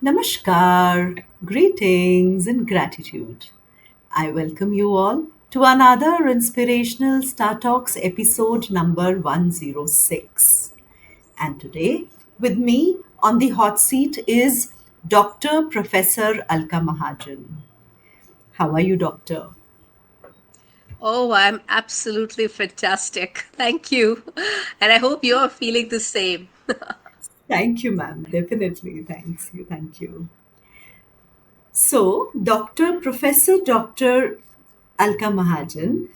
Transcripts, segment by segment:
Namaskar, greetings and gratitude. I welcome you all to another inspirational Star Talks episode number 106. And today, with me on the hot seat is Dr. Professor Alka Mahajan. How are you, Doctor? Oh, I'm absolutely fantastic. Thank you. And I hope you're feeling the same. Thank you, ma'am. Definitely. Thanks. Thank you. So, Professor Dr. Alka Mahajan,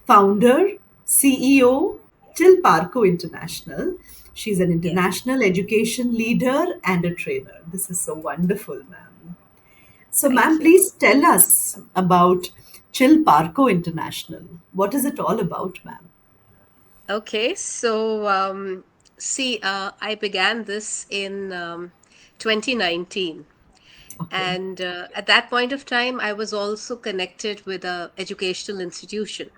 founder, CEO, Till Parco International. She's an Yes. international education leader and a trainer. This is so wonderful, ma'am. So, Thank ma'am, you. please tell us about Chill Parco International. What is it all about, ma'am? Okay. I began this in 2019. Okay, And at that point of time, I was also connected with a educational institution.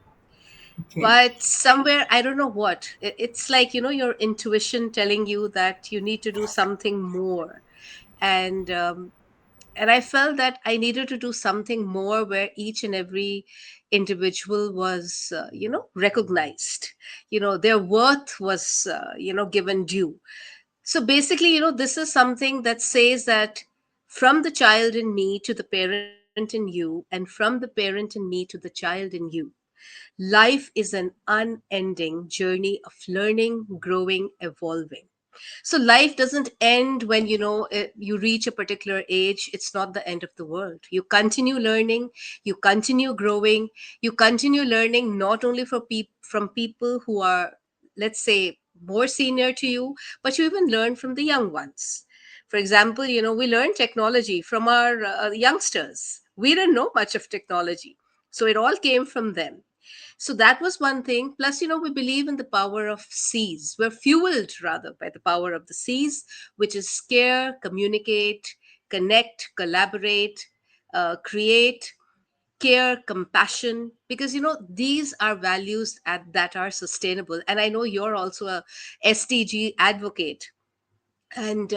okay, But somewhere, I don't know what, it's like, your intuition telling you that you need to do something more. And and I felt that I needed to do something more where each and every individual was recognized, their worth was given due. So basically, this is something that says that from the child in me to the parent in you, and from the parent in me to the child in you, life is an unending journey of learning, growing, evolving. So life doesn't end when you reach a particular age. It's not the end of the world. You continue learning, you continue growing, you continue learning not only from people who are, let's say, more senior to you, but you even learn from the young ones. For example, we learn technology from our youngsters. We didn't know much of technology, so it all came from them. So that was one thing. Plus, we believe in the power of seas. We're fueled rather by the power of the seas, which is care, communicate, connect, collaborate, create, care, compassion, because these are values that are sustainable. And I know you're also a SDG advocate. And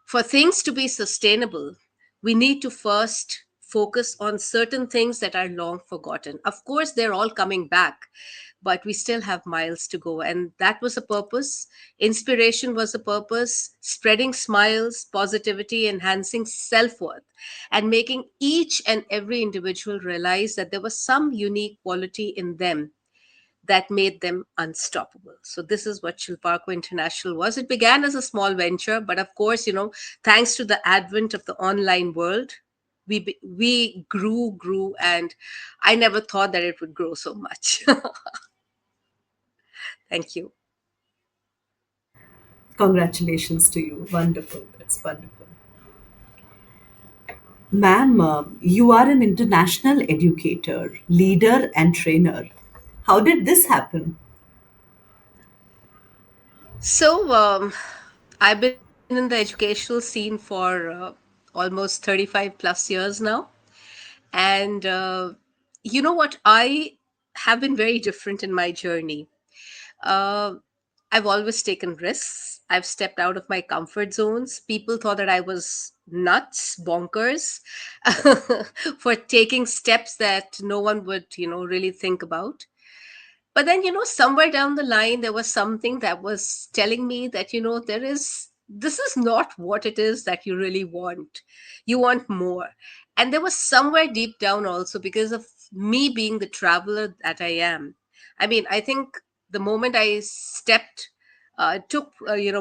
for things to be sustainable, we need to first focus on certain things that are long forgotten. Of course, they're all coming back, but we still have miles to go. And that was a purpose. Inspiration was a purpose, spreading smiles, positivity, enhancing self worth, and making each and every individual realize that there was some unique quality in them that made them unstoppable. So this is what Shilparco International was. It began as a small venture, but of course, thanks to the advent of the online world, we grew, and I never thought that it would grow so much. Thank you. congratulations to you. Wonderful. That's wonderful. Ma'am, you are an international educator, leader, and trainer. How did this happen? So I've been in the educational scene for almost 35 plus years now. And you know what? I have been very different in my journey. Uh, I've always taken risks. I've stepped out of my comfort zones. People thought that I was nuts, bonkers, for taking steps that no one would, really think about. But then, somewhere down the line, there was something that was telling me that, this is not what it is that you really want. You want more. And there was somewhere deep down also, because of me being the traveler that I am. I mean, I think the moment I took,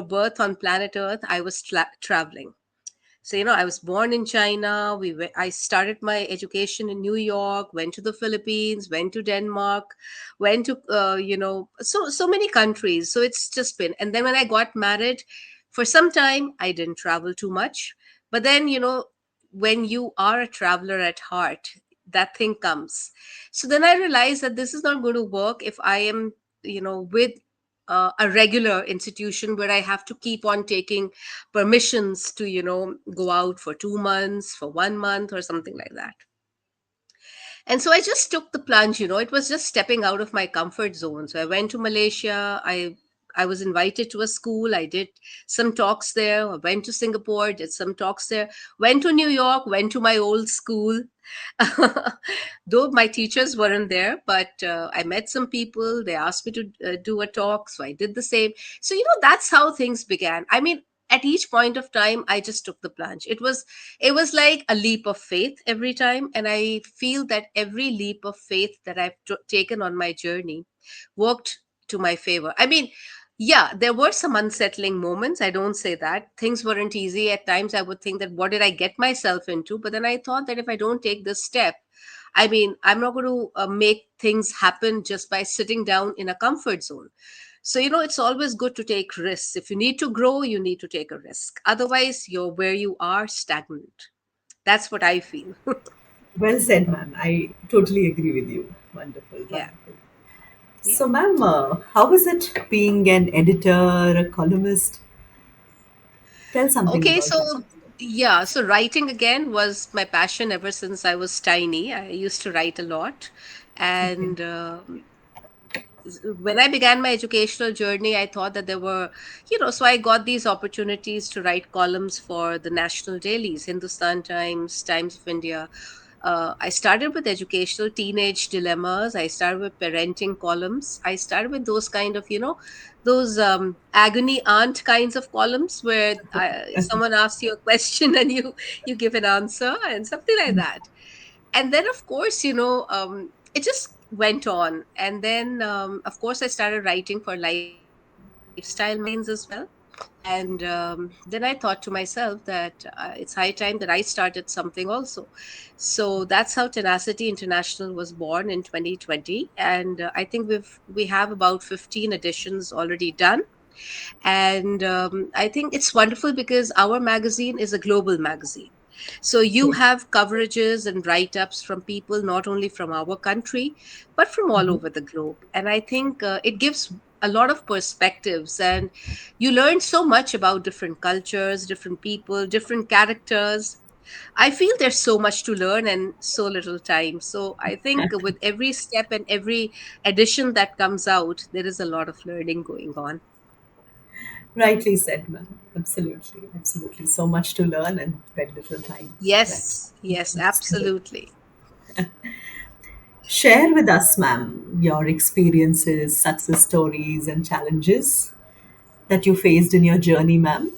birth on planet Earth, I was traveling. So I was born in China. I started my education in New York, went to the Philippines, went to Denmark, went to so many countries. So it's just been. And then when I got married, for some time I didn't travel too much. But then when you are a traveler at heart, that thing comes. So then I realized that this is not going to work if I am with a regular institution where I have to keep on taking permissions to go out for 2 months, for 1 month, or something like that. And so I just took the plunge. It was just stepping out of my comfort zone. So I went to Malaysia. I I was invited to a school. I did some talks there. I went to Singapore, did some talks there. Went to New York, went to my old school. Though my teachers weren't there, but I met some people. They asked me to do a talk, so I did the same. So that's how things began. I mean, at each point of time, I just took the plunge. It was like a leap of faith every time, and I feel that every leap of faith that I've taken on my journey worked to my favor. I mean, yeah, there were some unsettling moments. I don't say that. Things weren't easy. At times, I would think that what did I get myself into? But then I thought that if I don't take this step, I mean, I'm not going to make things happen just by sitting down in a comfort zone. So, it's always good to take risks. If you need to grow, you need to take a risk. Otherwise, you're where you are stagnant. That's what I feel. Well said, ma'am. I totally agree with you. Wonderful, Yeah. wonderful. Yeah. So, ma'am, how is it being an editor, a columnist? Tell something Okay, about it. so yeah, so writing again was my passion ever since I was tiny. I used to write a lot. Okay. And when I began my educational journey, I thought that there were, so I got these opportunities to write columns for the national dailies, Hindustan Times, Times of India. I started with educational teenage dilemmas. I started with parenting columns. I started with those kind of, those agony aunt kinds of columns where someone asks you a question and you give an answer and something like that. And then of course it just went on. And then of course I started writing for lifestyle magazines as well. And then I thought to myself that it's high time that I started something also. So that's how Tenacity International was born in 2020. And I think we have about 15 editions already done. And I think it's wonderful because our magazine is a global magazine. So you Yes. have coverages and write ups from people not only from our country, but from all Mhm. over the globe. And I think it gives a lot of perspectives, and you learn so much about different cultures, different people, different characters. I feel there's so much to learn and so little time. So I think with every step and every edition that comes out, there is a lot of learning going on. Rightly said, ma'am. Absolutely, absolutely. So much to learn and very little time. Right. Yes, yes, That's correct. absolutely. Share with us, ma'am, your experiences, success stories, and challenges that you faced in your journey, ma'am.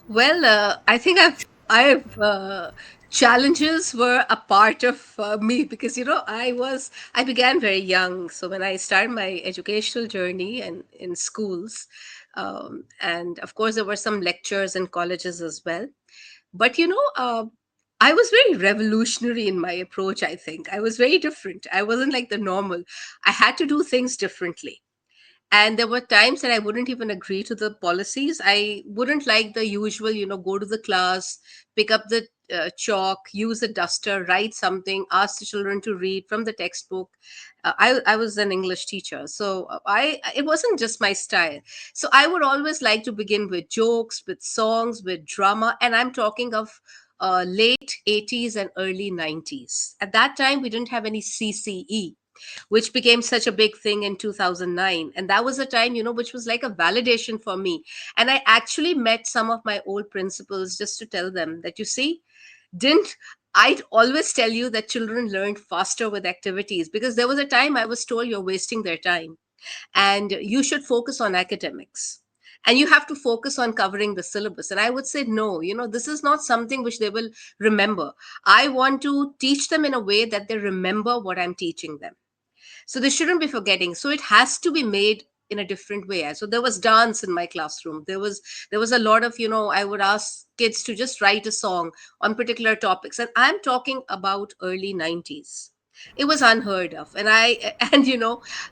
Well, I think I've challenges were a part of me because I began very young. So when I started my educational journey and in schools, and of course there were some lectures in colleges as well. But I was very revolutionary in my approach. I think I was very different. I wasn't like the normal. I had to do things differently. And there were times that I wouldn't even agree to the policies. I wouldn't like the usual, go to the class, pick up the chalk, use a duster, write something, ask the children to read from the textbook. I was an English teacher, so I it wasn't just my style. So I would always like to begin with jokes, with songs, with drama, and I'm talking of late 80s and early 90s. At that time, we didn't have any CCE, which became such a big thing in 2009. And that was a time, which was like a validation for me. And I actually met some of my old principals just to tell them that, you see, didn't I'd always tell you that children learned faster with activities, because there was a time I was told you're wasting their time and you should focus on academics and you have to focus on covering the syllabus. And I would say, no, this is not something which they will remember. I want to teach them in a way that they remember what I'm teaching them, so they shouldn't be forgetting. So it has to be made in a different way. So there was dance in my classroom. There was a lot of, I would ask kids to just write a song on particular topics, and I'm talking about early 90s. It was unheard of. And I and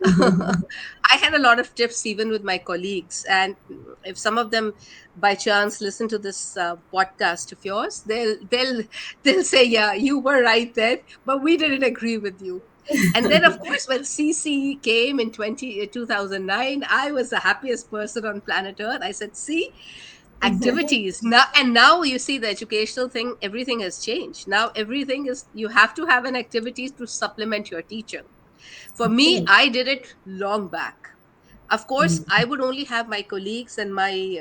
I had a lot of tips even with my colleagues. And if some of them by chance listen to this podcast of yours, they'll say, yeah, you were right then, but we didn't agree with you. And then, of course, when CC came in 2009, I was the happiest person on planet Earth. I said, see, activities. Now you see the educational thing, everything has changed. Now everything is, you have to have an activity to supplement your teaching. For me, Correct. I did it long back. Of course, Mm. I would only have my colleagues and my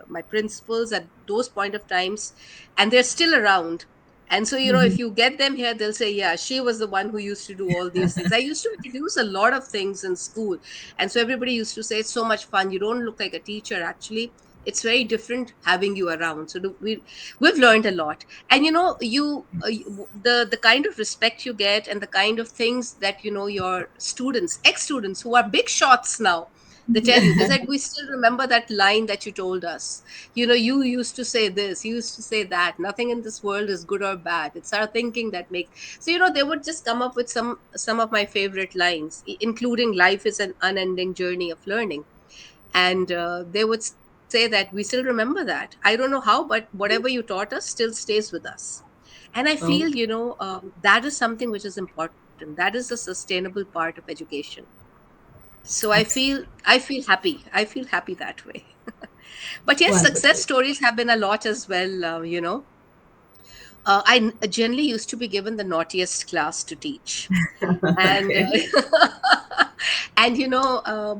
my principals at those point of times, and they're still around. And so, if Mhm. you get them here, they'll say, yeah, she was the one who used to do all these things. I used to introduce a lot of things in school, and so everybody used to say, it's so much fun, you don't look like a teacher. Actually, it's very different having you around. So we've learned a lot. And the kind of respect you get, and the kind of things that your students, ex students, who are big shots now, they tell you, they said, we still remember that line that you told us. You used to say this, you used to say that, nothing in this world is good or bad, it's our thinking that makes. So they would just come up with some of my favorite lines, including life is an unending journey of learning. And they would say that we still remember that. I don't know how, but whatever you taught us still stays with us. And I feel, Oh, that is something which is important. That is a sustainable part of education. So I feel happy that way. But yes, success wonderful. stories have been a lot as well. I generally used to be given the naughtiest class to teach. And Okay. and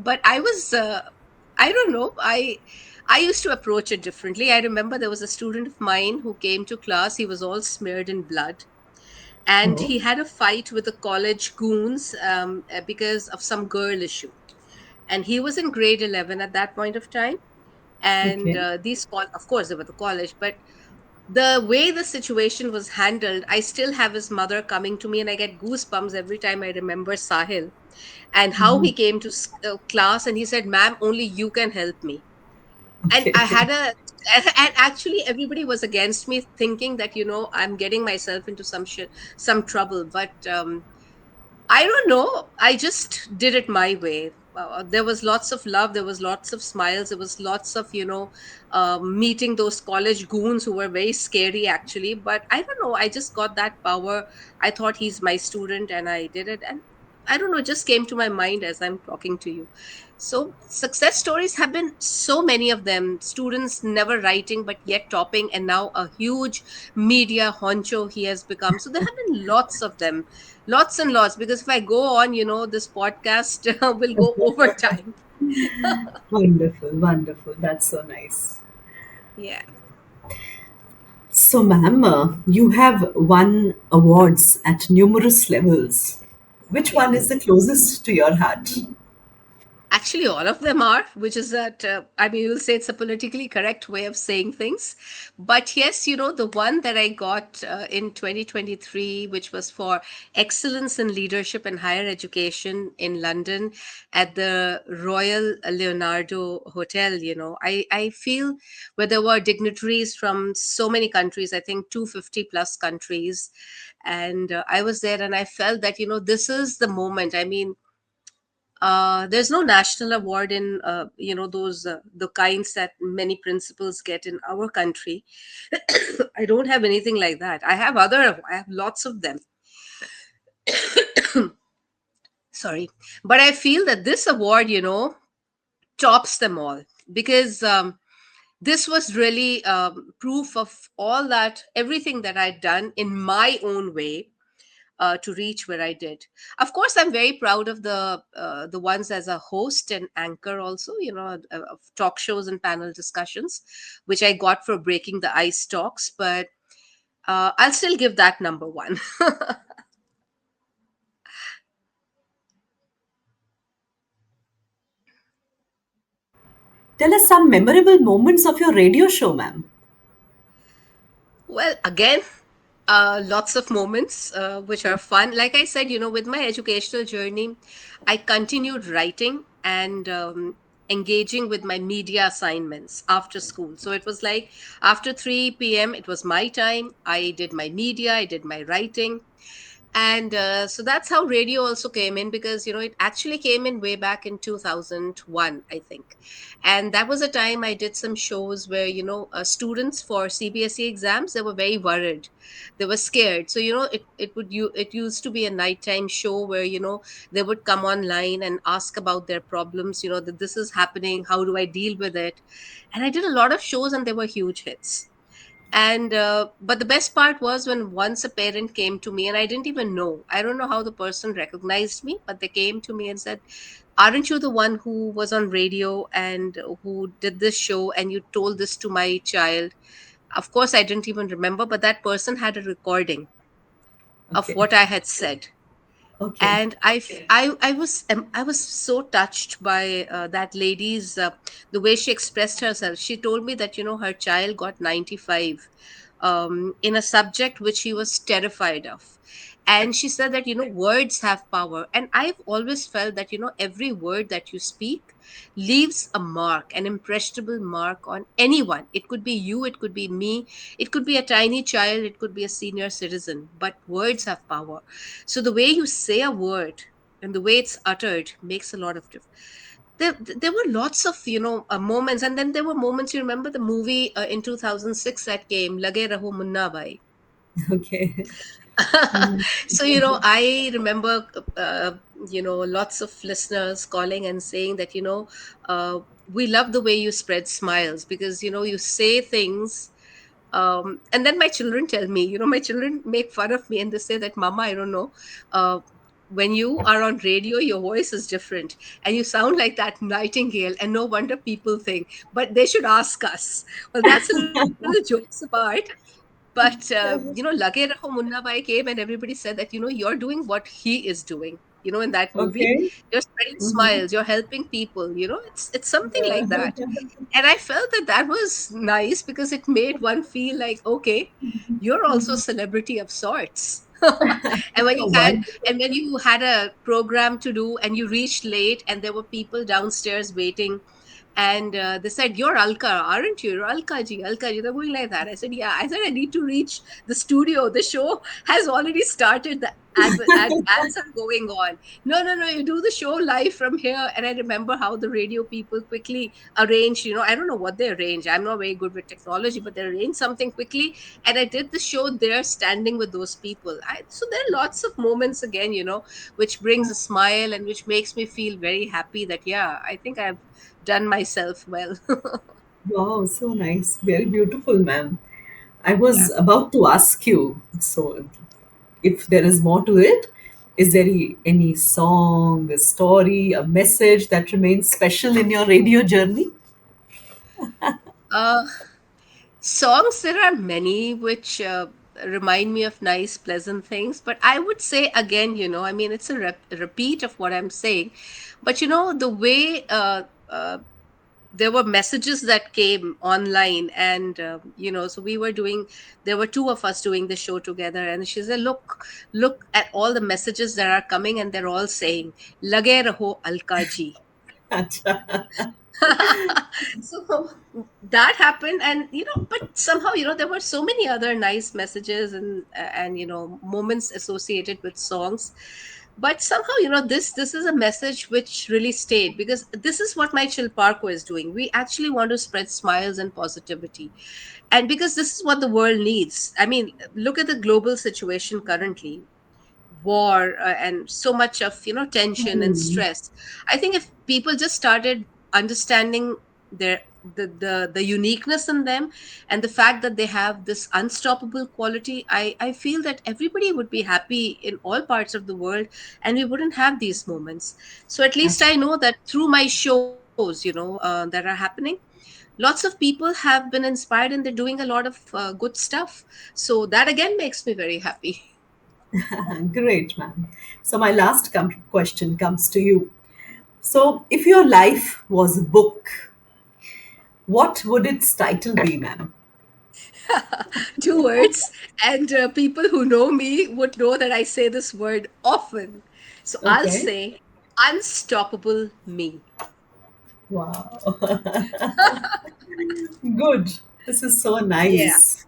but I don't know, I used to approach it differently. I remember there was a student of mine who came to class. He was all smeared in blood, and Oh, he had a fight with the college goons, because of some girl issue. And he was in grade 11 at that point of time. And okay. of course they were the college, but the way the situation was handled, I still have his mother coming to me, and I get goosebumps every time I remember Sahil, and how Mhm. he came to class, and he said, ma'am, only you can help me. And I Okay. had a and actually everybody was against me, thinking that I'm getting myself into some trouble. But I don't know. I just did it my way. There was lots of love. There was lots of smiles. There was lots of, meeting those college goons who were very scary, actually. But I don't know. I just got that power. I thought he's my student, and I did it. And I don't know. It just came to my mind as I'm talking to you. So success stories have been so many of them. Students never writing, but yet topping, and now a huge media honcho he has become. So there have been lots of them, lots and lots. Because if I go on, this podcast will go overtime. Wonderful, wonderful. That's so nice. Yeah. So, ma'am, you have won awards at numerous levels. Which Yeah. one is the closest to your heart? Actually, all of them are, which is that, I mean, you'll say it's a politically correct way of saying things. But yes, the one that I got in 2023, which was for excellence in leadership and higher education in London at the Royal Leonardo Hotel, I feel, where there were dignitaries from so many countries, I think 250 plus countries. And I was there, and I felt that, this is the moment. I mean, there's no national award in those the kinds that many principals get in our country. I don't have anything like that. I have lots of them. Sorry. But I feel that this award, tops them all. Because this was really proof of all that, everything that I'd done in my own way, to reach where I did. Of course, I'm very proud of the ones as a host and anchor, also, of talk shows and panel discussions, which I got for breaking the ice talks. But I'll still give that number one. Tell us some memorable moments of your radio show, ma'am. Well, again, lots of moments which are fun. Like I said, with my educational journey, I continued writing and engaging with my media assignments after school. So it was like after 3 p.m., it was my time. I did my media, I did my writing. And so that's how radio also came in, because it actually came in way back in 2001, I think. And that was a time I did some shows where students for CBSE exams, they were very worried, they were scared. So it used to be a nighttime show where they would come online and ask about their problems, that this is happening, how do I deal with it. And I did a lot of shows, and they were huge hits. And but the best part was when once a parent came to me, and I didn't even know, I don't know how the person recognized me, but they came to me and said, aren't you the one who was on radio and who did this show and you told this to my child? Of course I didn't even remember, but that person had a recording of Okay. what I had said. Okay. And I was so touched by that lady's the way she expressed herself. She told me that, her child got 95 in a subject which he was terrified of. And she said that, words have power, and I've always felt that, every word that you speak leaves a mark, an impressionable mark on anyone. It could be you, it could be me, it could be a tiny child, it could be a senior citizen, but words have power. So the way you say a word and the way it's uttered makes a lot of difference. There were lots of moments, and then there were moments. You remember the movie in 2006 that came, Lage Raho Munna Bhai. Okay. Mm. So I remember lots of listeners calling and saying that, we love the way you spread smiles, because you say things. And then my children tell me, my children make fun of me and they say that, Mama, I don't know, uh, when you are on radio, your voice is different and you sound like that nightingale, and no wonder people think, but they should ask us. Well, that's a little jokes apart. But Lage Raho Munna Bhai came and everybody said that, you're doing what he is doing. In that movie, Okay. you're spreading Mhm. smiles, you're helping people. It's something like that. And I felt that that was nice because it made one feel like, okay, you're also a celebrity of sorts. and when you had Wonderful. and when you had a program to do and you reached late and there were people downstairs waiting, and they said, "You're Alka, aren't you? You're Alka ji, Alka ji." They're going like that. I said, "Yeah." I said, "I need to reach the studio. The show has already started. The ads are going on." No, no, no. You do the show live from here. And I remember how the radio people quickly arranged. I don't know what they arranged. I'm not very good with technology, but they arranged something quickly, and I did the show there, standing with those people. So there are lots of moments again, which brings a smile and which makes me feel very happy that, yeah, I think I've done myself well. Wow, so nice. Very beautiful, ma'am. I was Yeah. about to ask you, so if there is more to it, is there any song, a story, a message that remains special in your radio journey? Uh, Songs, there are many which remind me of nice, pleasant things. But I would say again, I mean, it's a repeat of what I'm saying. But the way there were messages that came online, and so there were two of us doing the show together, and she said, look at all the messages that are coming, and they're all saying, Lage raho Alka ji. Acha. So that happened, and but somehow, there were so many other nice messages and moments associated with songs. But somehow, this is a message which really stayed, because this is what my chill parko is doing. We actually want to spread smiles and positivity, and because this is what the world needs. I mean, look at the global situation currently, war, and so much of tension and Hmm. stress. I think if people just started understanding the uniqueness in them, and the fact that they have this unstoppable quality, I feel that everybody would be happy in all parts of the world, and we wouldn't have these moments. So at least I know that through my shows, that are happening, lots of people have been inspired and they're doing a lot of good stuff. So that again makes me very happy. Great, ma'am. So, my last question comes to you. So, if your life was a book, what would its title be, ma'am? Two words, and people who know me would know that I say this word often. So I'll Okay. say unstoppable me. Wow. Good. This is so Yeah. nice.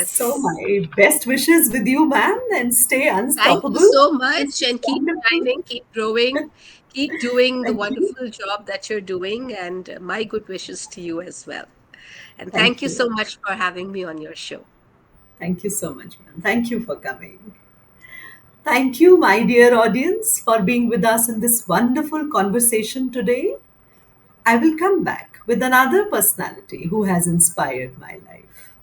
So, Yes. my best wishes with you, ma'am, and stay Thank you unstoppable. so This much, is and keep wonderful. shining, keep growing, keep doing the Thank you. wonderful job that you're doing, and my good wishes to you as well. And thank Thank you so you. much for having me on your show. Thank you so much, ma'am. Thank you for coming. Thank you, my dear audience, for being with us in this wonderful conversation today. I will come back with another personality who has inspired my life.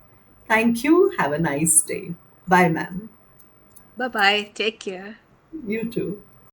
Thank you. Have a nice day. Bye, ma'am. Bye bye. Take care. You too.